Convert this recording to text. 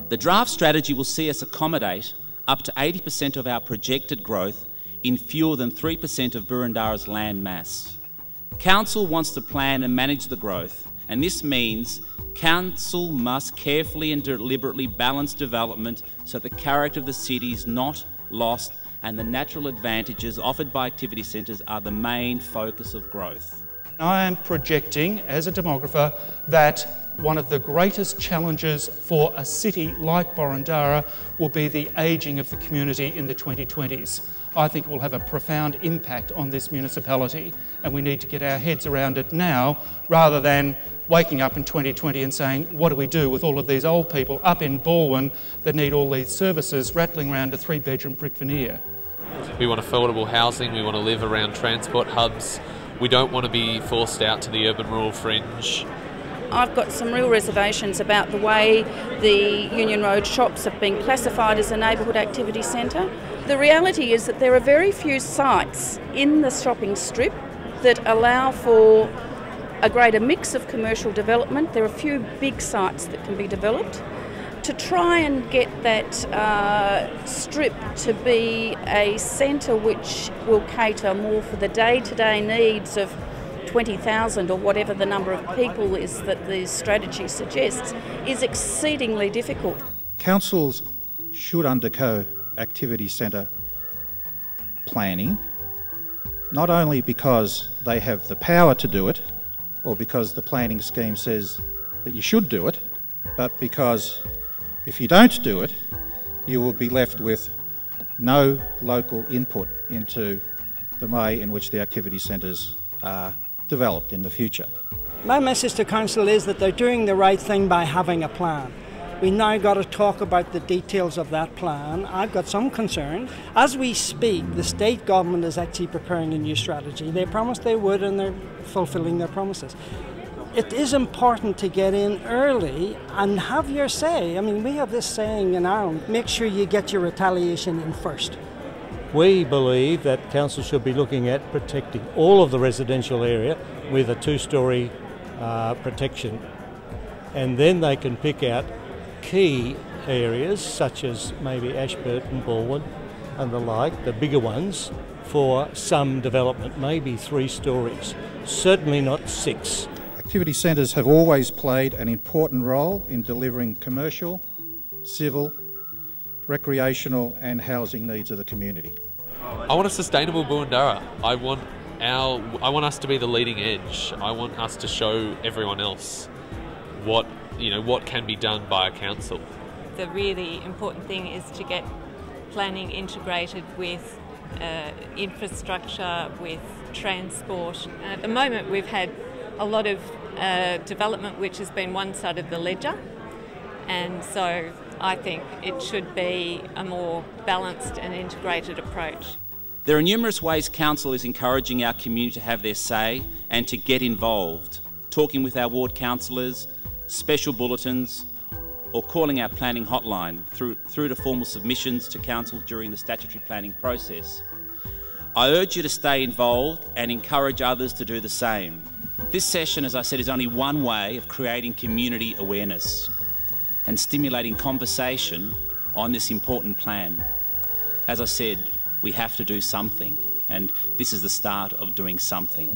The draft strategy will see us accommodate up to 80% of our projected growth in fewer than 3% of Boroondara's land mass. Council wants to plan and manage the growth, and this means Council must carefully and deliberately balance development so the character of the city is not lost and the natural advantages offered by activity centres are the main focus of growth. I am projecting, as a demographer, that one of the greatest challenges for a city like Boroondara will be the ageing of the community in the 2020s. I think it will have a profound impact on this municipality, and we need to get our heads around it now rather than waking up in 2020 and saying, what do we do with all of these old people up in Balwyn that need all these services rattling around a 3-bedroom brick veneer? We want affordable housing, we want to live around transport hubs. We don't want to be forced out to the urban-rural fringe. I've got some real reservations about the way the Union Road shops have been classified as a neighbourhood activity centre. The reality is that there are very few sites in the shopping strip that allow for a greater mix of commercial development. There are a few big sites that can be developed. To try and get that strip to be a centre which will cater more for the day-to-day needs of 20,000 or whatever the number of people is that the strategy suggests is exceedingly difficult. Councils should undergo activity centre planning, not only because they have the power to do it or because the planning scheme says that you should do it, but because if you don't do it, you will be left with no local input into the way in which the activity centres are developed in the future. My message to Council is that they're doing the right thing by having a plan. We now got to talk about the details of that plan. I've got some concern. As we speak, the state government is actually preparing a new strategy. They promised they would and they're fulfilling their promises. It is important to get in early and have your say. I mean, we have this saying in Ireland, make sure you get your retaliation in first. We believe that council should be looking at protecting all of the residential area with a 2-storey protection. And then they can pick out key areas such as maybe Ashburton, Balwyn and the like, the bigger ones, for some development, maybe 3 stories, certainly not 6. Activity centres have always played an important role in delivering commercial, civil, recreational and housing needs of the community. I want a sustainable Boroondara. I want us to be the leading edge. I want us to show everyone else what can be done by a council. The really important thing is to get planning integrated with infrastructure, with transport. At the moment we've had a lot of development which has been one side of the ledger, and so I think it should be a more balanced and integrated approach. There are numerous ways Council is encouraging our community to have their say and to get involved, talking with our ward councillors, special bulletins, or calling our planning hotline through to formal submissions to Council during the statutory planning process. I urge you to stay involved and encourage others to do the same. This session, as I said, is only one way of creating community awareness and stimulating conversation on this important plan. As I said, we have to do something, and this is the start of doing something.